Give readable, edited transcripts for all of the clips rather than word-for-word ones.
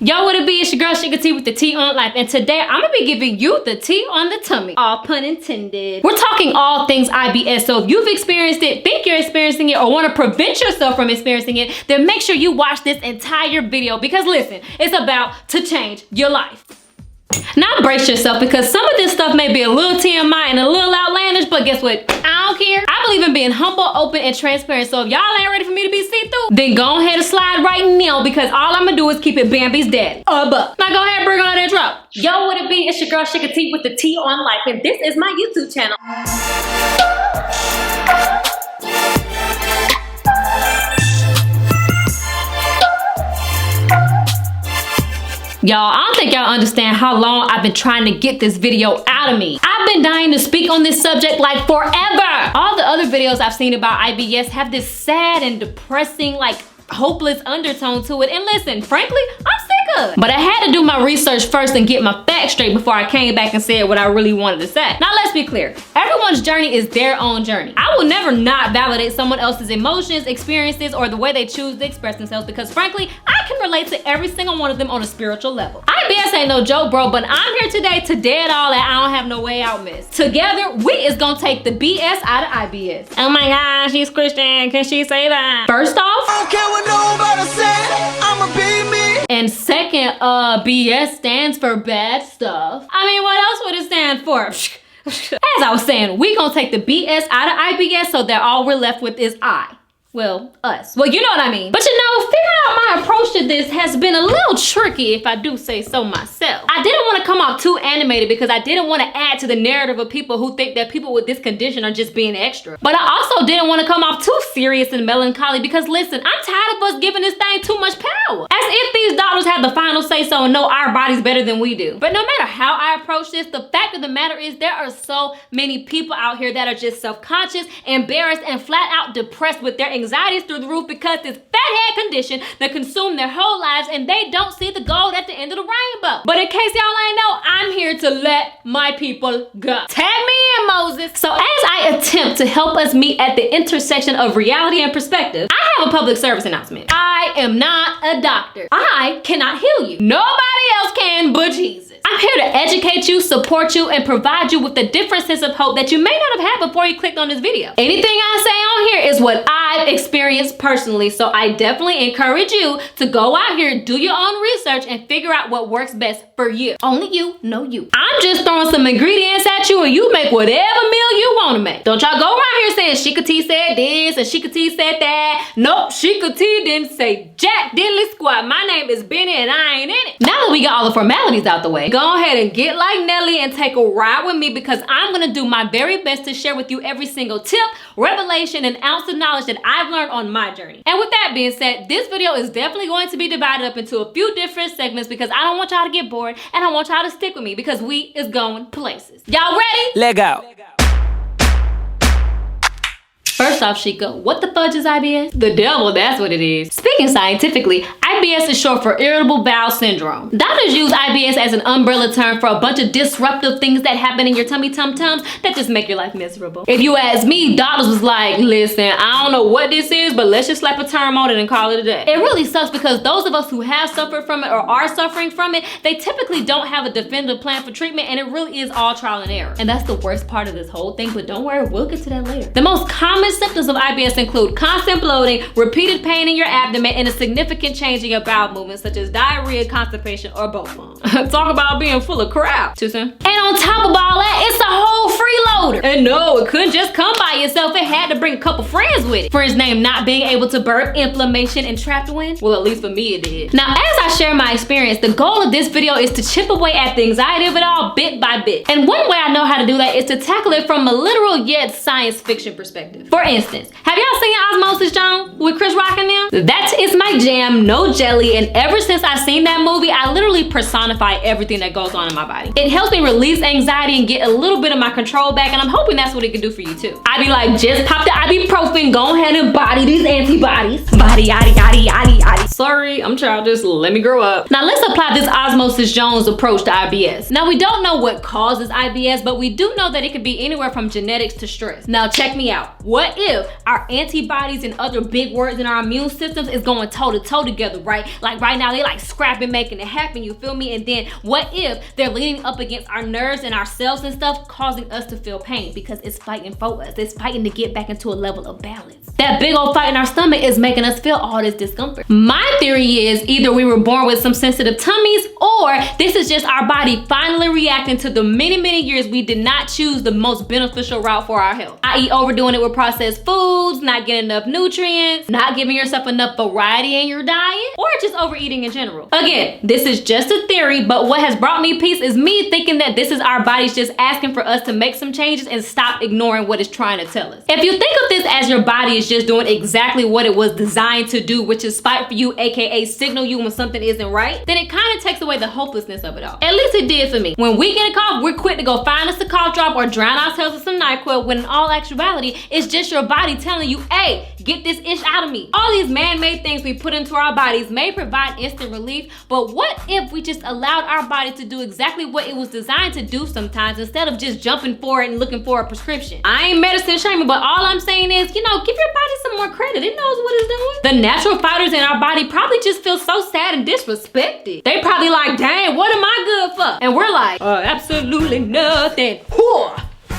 Yo, what it be? It's your girl ShykaTee with the Tea on Life, and today I'm gonna be giving you the tea on the tummy. All pun intended. We're talking all things IBS, so if you've experienced it, think you're experiencing it, or want to prevent yourself from experiencing it, then make sure you watch this entire video because listen, it's about to change your life. Now brace yourself because some of this stuff may be a little TMI and a little outlandish, but guess what? I don't care. I believe in being humble, open, and transparent. So if y'all ain't ready for me to be see-through, then go ahead and slide right now because all I'm gonna do is keep it Bambi's daddy. Now go ahead and bring on that drop. Yo, what it be? It's your girl ShykaTee with the Tea on Life, and this is my YouTube channel. Y'all, I don't think y'all understand how long I've been trying to get this video out of me. I've been dying to speak on this subject like forever. All the other videos I've seen about IBS have this sad and depressing, like hopeless undertone to it. And listen, frankly, I'm sick of it. But I had to do my research first and get my facts straight before I came back and said what I really wanted to say. Now let's be clear. Everyone's journey is their own journey. I will never not validate someone else's emotions, experiences, or the way they choose to express themselves because frankly, I can relate to every single one of them on a spiritual level. IBS ain't no joke, bro, but I'm here today to dead all that I don't have no way out miss. Together, we is gonna take the BS out of IBS. Oh my gosh, she's Christian. Can she say that? First off, I don't care what nobody said, I'ma be me. And second, BS stands for bad stuff. I mean, what else would it stand for? As I was saying, we gonna take the BS out of IBS so that all we're left with is I. Well, us. Well, you know what I mean. But you know, figuring out my approach to this has been a little tricky if I do say so myself. I didn't want to come off too animated because I didn't want to add to the narrative of people who think that people with this condition are just being extra. But I also didn't want to come off too serious and melancholy because listen, I'm tired of us giving this thing too much power. As if these doctors have the final say so and know our bodies better than we do. But no matter how I approach this, the fact of the matter is there are so many people out here that are just self-conscious, embarrassed, and flat out depressed with their anxieties through the roof because this fathead condition that consumed their whole lives and they don't see the gold at the end of the rainbow. But in case y'all ain't know, I'm here to let my people go. Tag me in, Moses. So as I attempt to help us meet at the intersection of reality and perspective, I have a public service announcement. I am not a doctor. I cannot heal you. Nobody else can but Jesus. I'm here to educate you, support you, and provide you with the different sense of hope that you may not have had before you clicked on this video. Anything I say on here is what I've experienced personally, so I definitely encourage you to go out here, do your own research, and figure out what works best for you. Only you know you. I'm just throwing some ingredients at you and you make whatever meal you want to make. Don't y'all go around here saying ShykaTee said this and ShykaTee said that. Nope, ShykaTee didn't say jack diddly squat. My name is Benny and I ain't in it. Now that we got all the formalities out the way, go ahead and get like Nelly and take a ride with me because I'm gonna do my very best to share with you every single tip, revelation, and ounce of knowledge that I've learned on my journey. And with that being said, this video is definitely going to be divided up into a few different segments because I don't want y'all to get bored and I want y'all to stick with me because we is going places. Y'all ready? Leg out. First off, Shyka, what the fudge is IBS? The devil, that's what it is. Speaking scientifically, IBS is short for irritable bowel syndrome. Doctors use IBS as an umbrella term for a bunch of disruptive things that happen in your tummy tum-tums that just make your life miserable. If you ask me, doctors was like, listen, I don't know what this is, but let's just slap a term on it and call it a day. It really sucks because those of us who have suffered from it or are suffering from it, they typically don't have a definitive plan for treatment and it really is all trial and error. And that's the worst part of this whole thing, but don't worry, we'll get to that later. The most common symptoms of IBS include constant bloating, repeated pain in your abdomen, and a significant change in your bowel movements such as diarrhea, constipation, or both of them. Talk about being full of crap. Too soon? And on top of all that, it's a whole freeloader. And no, it couldn't just come by itself. It had to bring a couple friends with it. Friends named not being able to burp, inflammation, and trapped wind. Well, at least for me it did. Now, as I share my experience, the goal of this video is to chip away at the anxiety of it all bit by bit. And one way I know how to do that is to tackle it from a literal yet science fiction perspective. For instance, have y'all seen Osmosis Jones with Chris Rock and them? That is my jam, no jelly, and ever since I seen that movie, I literally personify everything that goes on in my body. It helps me release anxiety and get a little bit of my control back, and I'm hoping that's what it can do for you too. I be like, just pop the ibuprofen, go ahead and body these antibodies. Body, yaddy, yaddy, yaddy, yaddy. Sorry, I'm childish, let me me grow up. Now let's apply this Osmosis Jones approach to IBS. Now we don't know what causes IBS, but we do know that it could be anywhere from genetics to stress. Now check me out. What if our antibodies and other big words in our immune systems is going toe to toe together, right? Like right now they like scrapping, making it happen, you feel me? And then what if they're leaning up against our nerves and our cells and stuff, causing us to feel pain because it's fighting for us. It's fighting to get back into a level of balance. That big old fight in our stomach is making us feel all this discomfort. My theory is either we were born with some sensitive tummies, or this is just our body finally reacting to the many years we did not choose the most beneficial route for our health, i.e. overdoing it with processed foods, not getting enough nutrients, not giving yourself enough variety in your diet, or just overeating in general. Again, this is just a theory, but what has brought me peace is me thinking that this is our bodies just asking for us to make some changes and stop ignoring what it's trying to tell us. If you think of this as your body is just doing exactly what it was designed to do, which is fight for you, aka signal you when something isn't right, then it kind of takes away the hopelessness of it all. At least it did for me. When we get a cough, we're quick to go find us a cough drop or drown ourselves with some NyQuil, when in all actuality, it's just your body telling you, hey, get this ish out of me. All these man-made things we put into our bodies may provide instant relief, but what if we just allowed our body to do exactly what it was designed to do sometimes, instead of just jumping for it and looking for a prescription? I ain't medicine shaming, but all I'm saying is, you know, give your body some more credit. It knows what it's doing. The natural fighters in our body probably just feel so sad and disrespected. They probably like, dang, what am I good for? And we're like, absolutely nothing.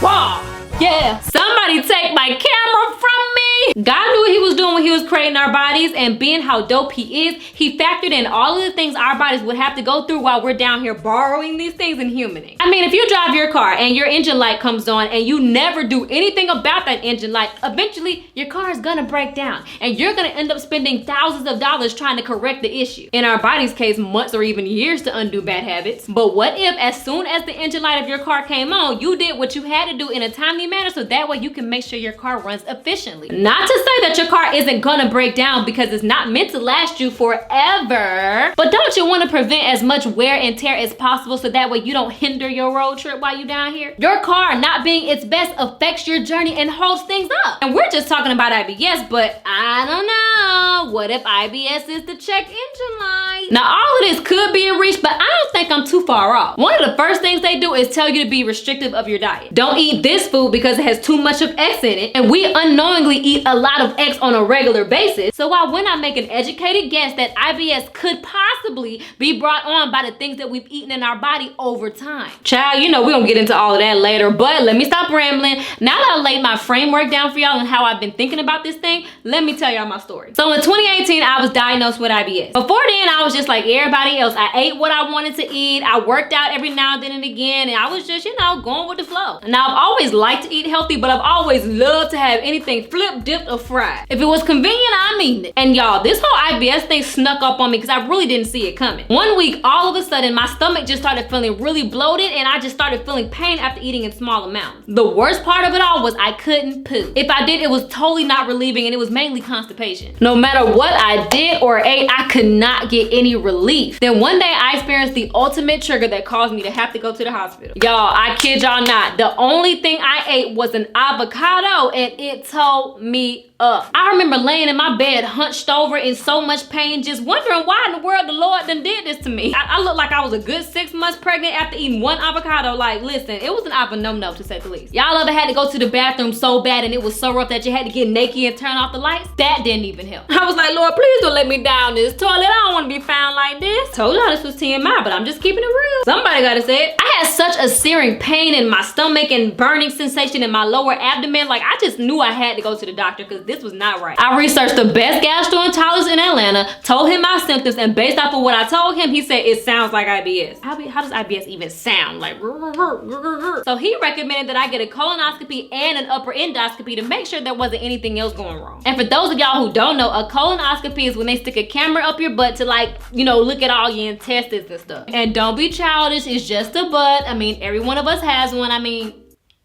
Wow. Yeah, somebody take my camera from me. God knew what he was doing when he was creating our bodies, and being how dope he is, he factored in all of the things our bodies would have to go through while we're down here borrowing these things and humaning. I mean, if you drive your car and your engine light comes on and you never do anything about that engine light, eventually your car is gonna break down and you're gonna end up spending thousands of dollars trying to correct the issue. In our body's case, months or even years to undo bad habits. But what if as soon as the engine light of your car came on, you did what you had to do in a timely manner, so that way you can make sure your car runs efficiently? Not to say that your car isn't gonna break down, because it's not meant to last you forever, but don't you want to prevent as much wear and tear as possible, so that way you don't hinder your road trip while you're down here? Your car not being its best affects your journey and holds things up. And we're just talking about IBS, but I don't know, what if IBS is the check engine light? Now all of this could be a reach, but I don't think I'm too far off. One of the first things they do is tell you to be restrictive of your diet. Don't eat this food because it has too much of X in it, and we unknowingly eat a lot of X on a regular basis. So why wouldn't I make an educated guess that IBS could possibly be brought on by the things that we've eaten in our body over time? Child, you know we're gonna get into all of that later, but let me stop rambling. Now that I laid my framework down for y'all and how I've been thinking about this thing, let me tell y'all my story. So in 2018, I was diagnosed with IBS. Before then, I was just like everybody else. I ate what I wanted to eat. I worked out every now and then and again, and I was just, you know, going with the flow. Now I've always liked to eat healthy, but I've always loved to have anything flipped, dipped, or fried. If it was convenient, I mean it. And y'all, this whole IBS thing snuck up on me because I really didn't see it coming. One week, all of a sudden, my stomach just started feeling really bloated, and I just started feeling pain after eating in small amounts. The worst part of it all was I couldn't poop. If I did, it was totally not relieving, and it was mainly constipation. No matter what I did or ate, I could not get any relief. Then one day, I experienced the ultimate trigger that caused me to have to go to the hospital. Y'all, I kid y'all not, the only thing I ate was an avocado, and it told me up. I remember laying in my bed hunched over in so much pain, just wondering why in the world the Lord done did this to me. I looked like I was a good 6 months pregnant after eating one avocado. Like, listen, it was an no-no to say the least. Y'all ever had to go to the bathroom so bad and it was so rough that you had to get naked and turn off the lights? That didn't even help. I was like, Lord, please don't let me down this toilet. I don't want to be found like this. Told y'all this was TMI, but I'm just keeping it real. Somebody gotta say it. I had such a searing pain in my stomach and burning sensation in my lower abdomen. Like, I just knew I had to go to the doctor because this was not right. I researched the best gastroenterologist in Atlanta, told him my symptoms, and based off of what I told him, he said it sounds like IBS. How does IBS even sound? Like, so he recommended that I get a colonoscopy and an upper endoscopy to make sure there wasn't anything else going wrong. And for those of y'all who don't know, a colonoscopy is when they stick a camera up your butt to, like, you know, look at all your intestines and stuff. And don't be childish, it's just a butt. I mean, every one of us has one. I mean,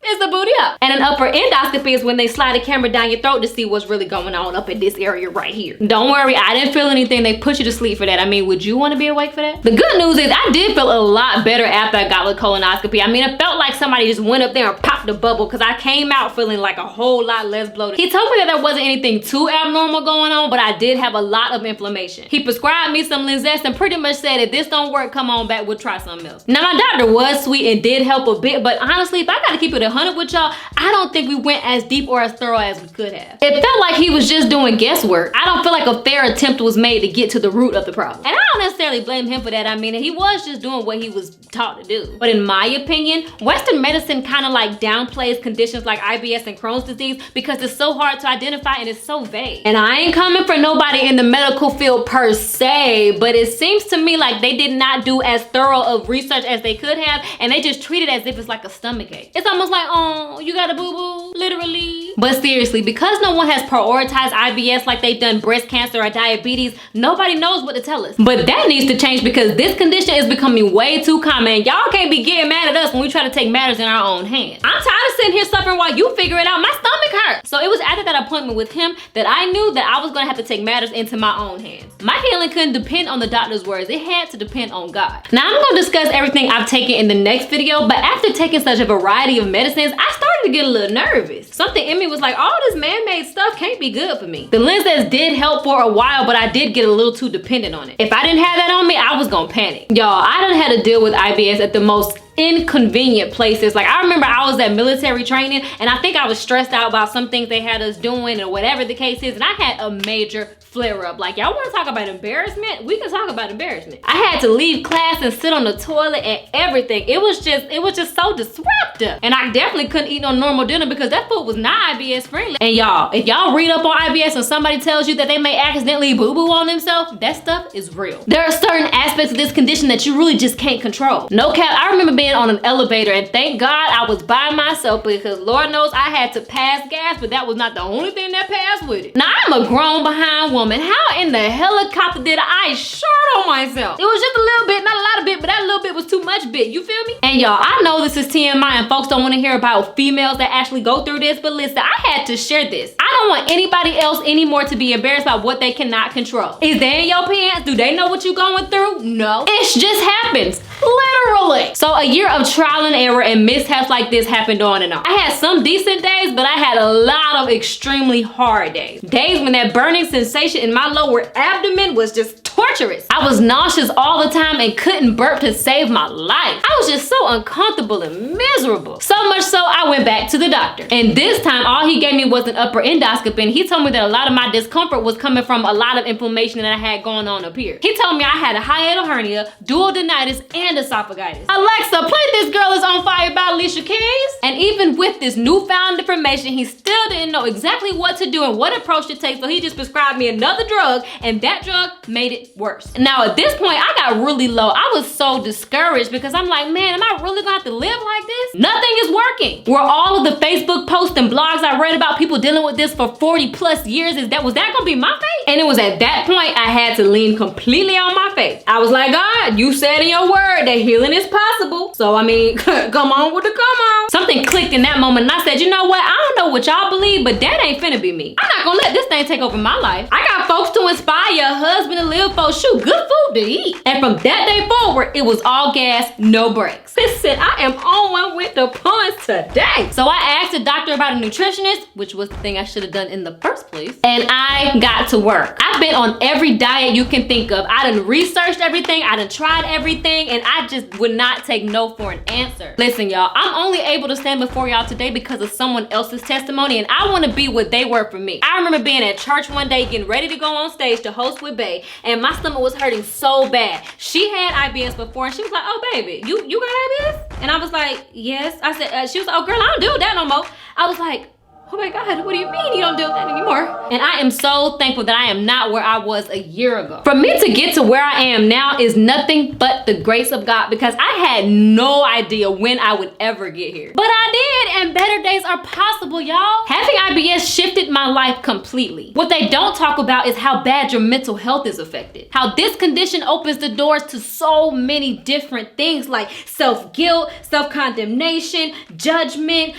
is the booty up. And an upper endoscopy is when they slide the camera down your throat to see what's really going on up in this area right here. Don't worry, I didn't feel anything. They put you to sleep for that. I mean, would you want to be awake for that? The good news is I did feel a lot better after I got the colonoscopy. I mean, it felt like somebody just went up there and popped the bubble because I came out feeling like a whole lot less bloated. He told me that there wasn't anything too abnormal going on, but I did have a lot of inflammation. He prescribed me some Linzess and pretty much said, if this don't work, come on back, we'll try something else. Now, my doctor was sweet and did help a bit, but honestly, if I gotta keep it 100 with y'all, I don't think we went as deep or as thorough as we could have. It felt like he was just doing guesswork. I don't feel like a fair attempt was made to get to the root of the problem. And I don't necessarily blame him for that. I mean, he was just doing what he was taught to do. But in my opinion, Western medicine kind of like downplays conditions like IBS and Crohn's disease because it's so hard to identify and it's so vague. And I ain't coming for nobody in the medical field per se, but it seems to me like they did not do as thorough of research as they could have, and they just treat it as if it's like a stomach ache. It's almost like, oh, you got a boo-boo, literally. But seriously, because no one has prioritized IBS like they've done breast cancer or diabetes, nobody knows what to tell us. But that needs to change because this condition is becoming way too common. Y'all can't be getting mad at us when we try to take matters in our own hands. I'm tired of sitting here suffering while you figure it out. My stomach hurts. So it was after that appointment with him that I knew that I was gonna have to take matters into my own hands. My healing couldn't depend on the doctor's words. It had to depend on God. Now I'm gonna discuss everything I've taken in the next video, but after taking such a variety of medicines, I started to get a little nervous. Something in me was like, all this man-made stuff can't be good for me. The Linzess did help for a while, but I did get a little too dependent on it. If I didn't have that on me, I was gonna panic. Y'all, I done had to deal with IBS at the most inconvenient places. Like I remember I was at military training and I think I was stressed out about some things they had us doing or whatever the case is, and I had a major flare up. Like, y'all want to talk about embarrassment? We can talk about embarrassment. I had to leave class and sit on the toilet and everything. It was just so disruptive. And I definitely couldn't eat no normal dinner because that food was not IBS friendly. And y'all, if y'all read up on IBS and somebody tells you that they may accidentally boo-boo on themselves, that stuff is real. There are certain aspects of this condition that you really just can't control. No cap, I remember being on an elevator and thank God I was by myself because Lord knows I had to pass gas, but that was not the only thing that passed with it. Now I'm a grown behind woman. How in the helicopter did I short on myself? It was just a little bit, not a lot of bit, but that little bit was too much bit, you feel me? And y'all, I know this is TMI and folks don't want to hear about females that actually go through this, but listen, I had to share this. I don't want anybody else anymore to be embarrassed by what they cannot control. Is they in your pants? Do they know what you're going through? No. It just happens, literally. So a year of trial and error and mishaps like this happened on and on. I had some decent days, but I had a lot of extremely hard days. Days when that burning sensation in my lower abdomen was just torturous. I was nauseous all the time and couldn't burp to save my life. I was just so uncomfortable and miserable. So much so I went back to the doctor. And this time all he gave me was an upper endoscopy, and he told me that a lot of my discomfort was coming from a lot of inflammation that I had going on up here. He told me I had a hiatal hernia, duodenitis, and esophagitis. Alexa, play This Girl Is on Fire by Alicia Keys. And even with this newfound information, he still didn't know exactly what to do and what approach to take, so he just prescribed me another drug, and that drug made it worse. Now at this point, I got really low. I was so discouraged because I'm like, man, am I really gonna have to live like this? Nothing is working. Were all of the Facebook posts and blogs I read about people dealing with this for 40 plus years, was that gonna be my fate? And it was at that point I had to lean completely on my faith. I was like, God, you said in your word that healing is possible. So I mean, come on with the come on. Something clicked in that moment and I said, you know what? I don't know what y'all believe, but that ain't finna be me. I'm not gonna let this thing take over my life. I got folks to inspire, a husband to live for, shoot, good food to eat. And from that day forward, it was all gas, no brakes. Listen, I am on one with the puns today. So I asked the doctor about a nutritionist, which was the thing I should have done in the first place, and I got to work. I've been on every diet you can think of. I done researched everything, I done tried everything, and I just would not take no for an answer. Listen, y'all, I'm only able to stand before y'all today because of someone else's testimony, and I want to be what they were for me. I remember being at church one day getting ready to go on stage to host with Bae, and my stomach was hurting so bad. She had IBS before, and she was like, oh baby, you got IBS? And I was like, yes. I said, she was like, oh girl, I don't do that no more. I was like, oh my God, what do you mean you don't do that anymore? And I am so thankful that I am not where I was a year ago. For me to get to where I am now is nothing but the grace of God, because I had no idea when I would ever get here. But I did, and better days are possible, y'all. Having IBS shifted my life completely. What they don't talk about is how bad your mental health is affected. How this condition opens the doors to so many different things like self-guilt, self-condemnation, judgment,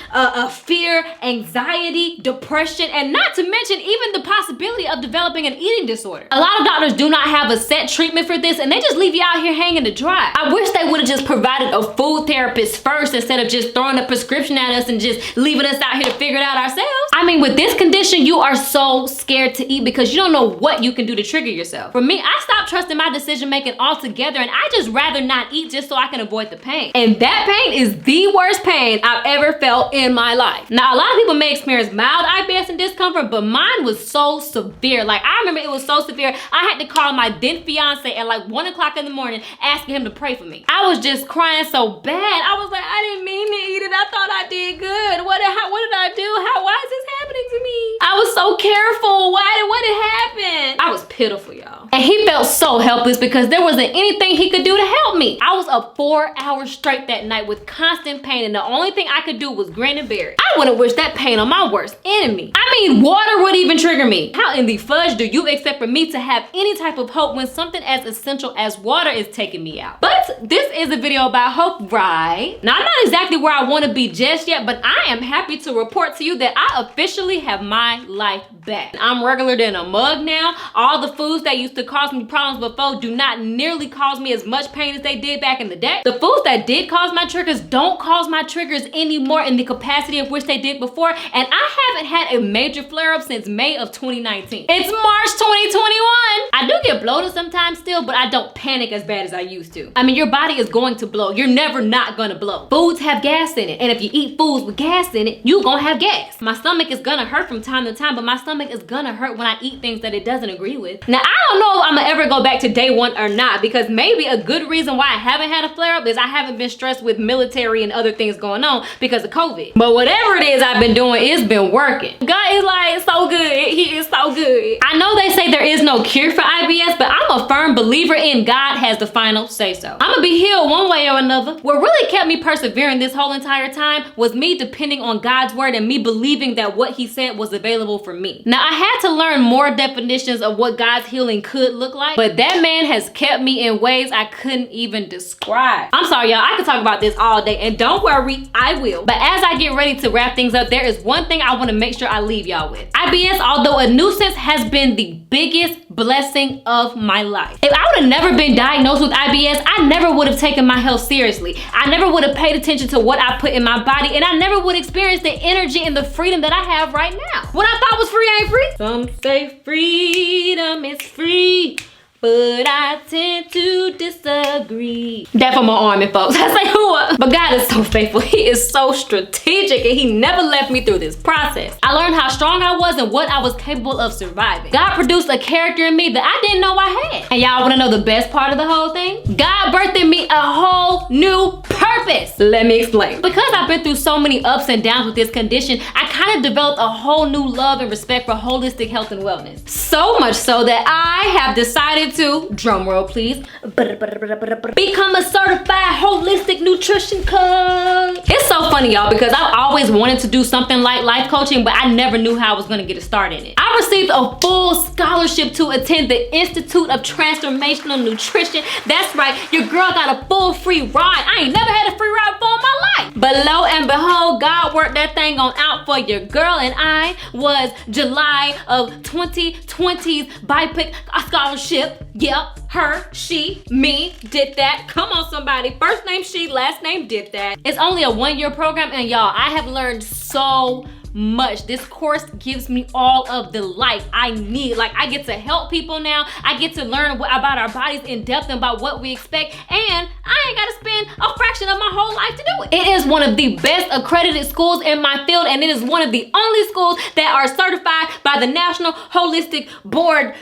fear, anxiety, depression, and not to mention even the possibility of developing an eating disorder. A lot of doctors do not have a set treatment for this, and they just leave you out here hanging to dry. I wish they would have just provided a food therapist first instead of just throwing a prescription at us and just leaving us out here to figure it out ourselves. I mean, with this condition, you are so scared to eat because you don't know what you can do to trigger yourself. For me, I stopped trusting my decision making altogether, and I just rather not eat just so I can avoid the pain. And that pain is the worst pain I've ever felt in my life. Now, a lot of people may experience mild IBS and discomfort, but mine was so severe. Like, I remember it was so severe, I had to call my then fiance at like 1 o'clock in the morning asking him to pray for me. I was just crying so bad. I was like, I didn't mean to eat it. I thought I did good. What did I do? Why is this happening to me? I was so careful. What had happened? I was pitiful, y'all. And he felt so helpless because there wasn't anything he could do to help me. I was up 4 hours straight that night with constant pain, and the only thing I could do was grin and bear it. I wouldn't wish that pain on my worst enemy. I mean, water would even trigger me. How in the fudge do you expect for me to have any type of hope when something as essential as water is taking me out? But this is a video about hope, right? Now, I'm not exactly where I want to be just yet, but I am happy to report to you that I officially have my life back. I'm regular than a mug now. All the foods that used to cause me problems before do not nearly cause me as much pain as they did back in the day. The foods that did cause my triggers don't cause my triggers anymore in the capacity of which they did before, and I haven't had a major flare-up since May of 2019. It's March 2021. I do get bloated sometimes still, but I don't panic as bad as I used to. I mean, your body is going to blow. You're never not gonna blow. Foods have gas in it, and if you eat foods with gas in it, you gonna have gas. My stomach is gonna hurt from time to time, but my stomach is gonna hurt when I eat things that it doesn't agree with. Now, I don't know if I'm gonna ever go back to day one or not, because maybe a good reason why I haven't had a flare-up is I haven't been stressed with military and other things going on because of COVID. But whatever it is I've been doing, it's been working. God is like so good. He is so good. I know they say there is no cure for IBS, but I'm a firm believer in God has the final say so. I'm gonna be healed one way or another. What really kept me persevering this whole entire time was me depending on God's word and me believing that what he said was available for me. Now, I had to learn more definitions of what God's healing could look like, but that man has kept me in ways I couldn't even describe. I'm sorry, y'all, I could talk about this all day, and don't worry, I will. But as I get ready to wrap things up, there is one thing I want to make sure I leave y'all with. IBS, although a nuisance, has been the biggest blessing of my life. If I would have never been diagnosed with IBS, I never would have taken my health seriously. I never would have paid attention to what I put in my body, and I never would experience the energy and the freedom that I have right now. What I thought was free ain't free. Some say freedom is free, but I tend to disagree. That for my army folks. I say who? But God is so faithful. He is so strategic, and he never left me through this process. I learned how strong I was and what I was capable of surviving. God produced a character in me that I didn't know I had. And y'all wanna know the best part of the whole thing? God birthed in me a whole new purpose. Let me explain. Because I've been through so many ups and downs with this condition, I kind of developed a whole new love and respect for holistic health and wellness. So much so that I have decided to, drum roll please, become a certified holistic nutrition coach. It's so funny, y'all, because I've always wanted to do something like life coaching, but I never knew how I was gonna get started in it. I received a full scholarship to attend the Institute of Transformational Nutrition. That's right, your girl got a full free ride. I ain't never had a free ride before in my life. But lo and behold, God worked that thing on out for your girl, and I was July of 2020's BIPIC scholarship. Yep, her, she, me, did that. Come on, somebody. First name she, last name did that. It's only a 1-year program, and y'all, I have learned so much. This course gives me all of the life I need. Like, I get to help people now. I get to learn about our bodies in depth and about what we expect, and I ain't gotta spend a fraction of my whole life to do it. It is one of the best accredited schools in my field, and it is one of the only schools that are certified by the National Holistic Board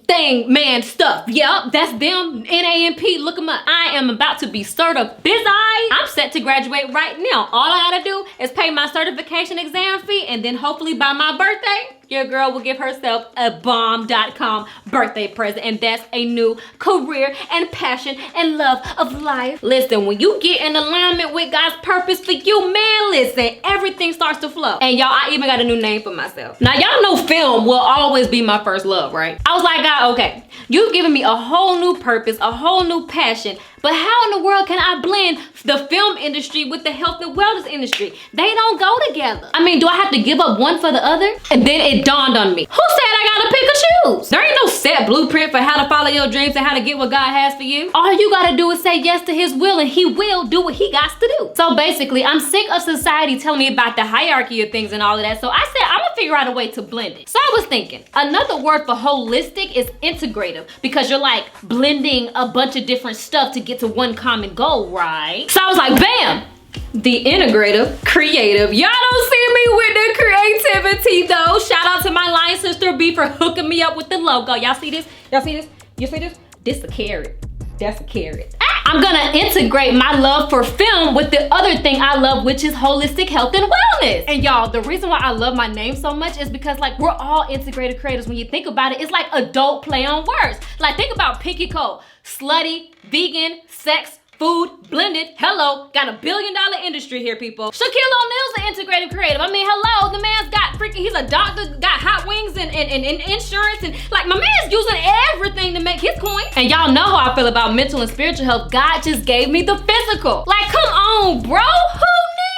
thing, man, stuff. Yep, that's them. NAMP, look them up. I am about to be certified. I'm set to graduate right now. All I gotta do is pay my certification exam fee, and then hopefully by my birthday, your girl will give herself a bomb.com birthday present, and that's a new career and passion and love of life. Listen, when you get in alignment with God's purpose for you, man, listen, everything starts to flow. And y'all, I even got a new name for myself. Now, y'all know film will always be my first love, right? I was like, God, okay, you've given me a whole new purpose, a whole new passion, but how in the world can I blend the film industry with the health and wellness industry? They don't go together. I mean, do I have to give up one for the other? And then it dawned on me. Who said I gotta pick or choose? There ain't no set blueprint for how to follow your dreams and how to get what God has for you. All you gotta do is say yes to his will, and he will do what he got to do. So basically, I'm sick of society telling me about the hierarchy of things and all of that. So I said, I'm gonna figure out a way to blend it. So I was thinking, another word for holistic is integrative, because you're like blending a bunch of different stuff to get to one common goal, right? So I was like, bam! The integrative, creative. Y'all don't see me with the creativity though. Shout out to my line sister B for hooking me up with the logo. Y'all see this? Y'all see this? You see this? This a carrot. That's a carrot. I'm gonna integrate my love for film with the other thing I love, which is holistic health and wellness. And y'all, the reason why I love my name so much is because like we're all integrated creators. When you think about it, it's like adult play on words. Like think about Pinky Cole, slutty, vegan, sex, food, blended, hello, got $1 billion industry here, people. Shaquille O'Neal's an integrative creative. I mean, hello, the man's got freaking, he's a doctor, got hot wings and insurance, and like my man's using everything to make his coin. And y'all know how I feel about mental and spiritual health. God just gave me the physical. Like, come on, bro, who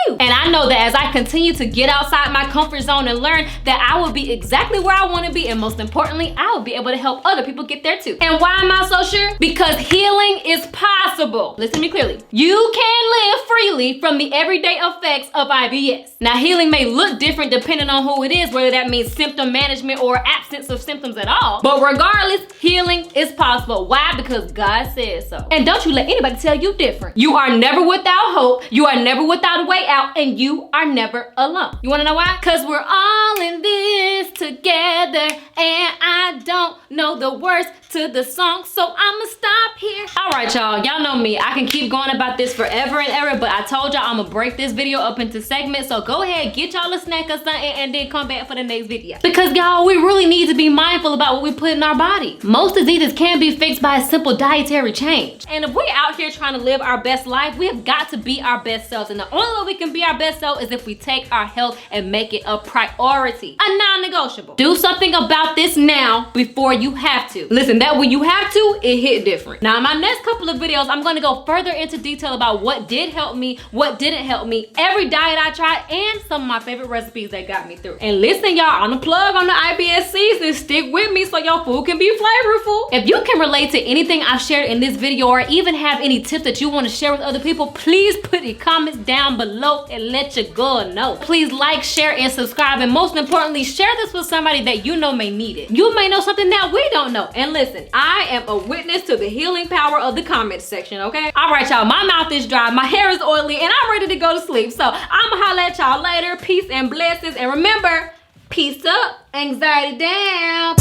knew? And I know that as I continue to get outside my comfort zone and learn, that I will be exactly where I want to be, and most importantly, I will be able to help other people get there too. And why am I so sure? Because healing is possible. Listen to me clearly. You can live freely from the everyday effects of IBS. Now, healing may look different depending on who it is, whether that means symptom management or absence of symptoms at all. But regardless, healing is possible. Why? Because God says so. And don't you let anybody tell you different. You are never without hope. You are never without a way out, and you are never alone. You wanna know why? Because we're all in this together, and I don't know the words to the song, so I'ma stop here. All right, y'all know me. I can keep going about this forever and ever, but I told y'all I'm gonna break this video up into segments, so go ahead, get y'all a snack or something, and then come back for the next video. Because y'all, we really need to be mindful about what we put in our body. Most diseases can be fixed by a simple dietary change. And if we're out here trying to live our best life, we have got to be our best selves. And the only way we can be our best self is if we take our health and make it a priority, a non-negotiable. Do something about this now before you have to. Listen, that when you have to, it hit different. Now, in my next couple of videos, I'm gonna go further into detail about what did help me, what didn't help me, every diet I tried, and some of my favorite recipes that got me through. And listen, y'all, on the plug on the IBS season, stick with me so your food can be flavorful. If you can relate to anything I've shared in this video, or even have any tips that you want to share with other people, please put the comments down below and let your girl know. Please like, share, and subscribe, and most importantly, share this with somebody that you know may need it. You may know something that we don't know. And listen, I am a witness to the healing power of the comment section, okay? All right, y'all, my mouth is dry, my hair is oily, and I'm ready to go to sleep. So I'ma holla at y'all later. Peace and blessings. And remember, peace up, anxiety down.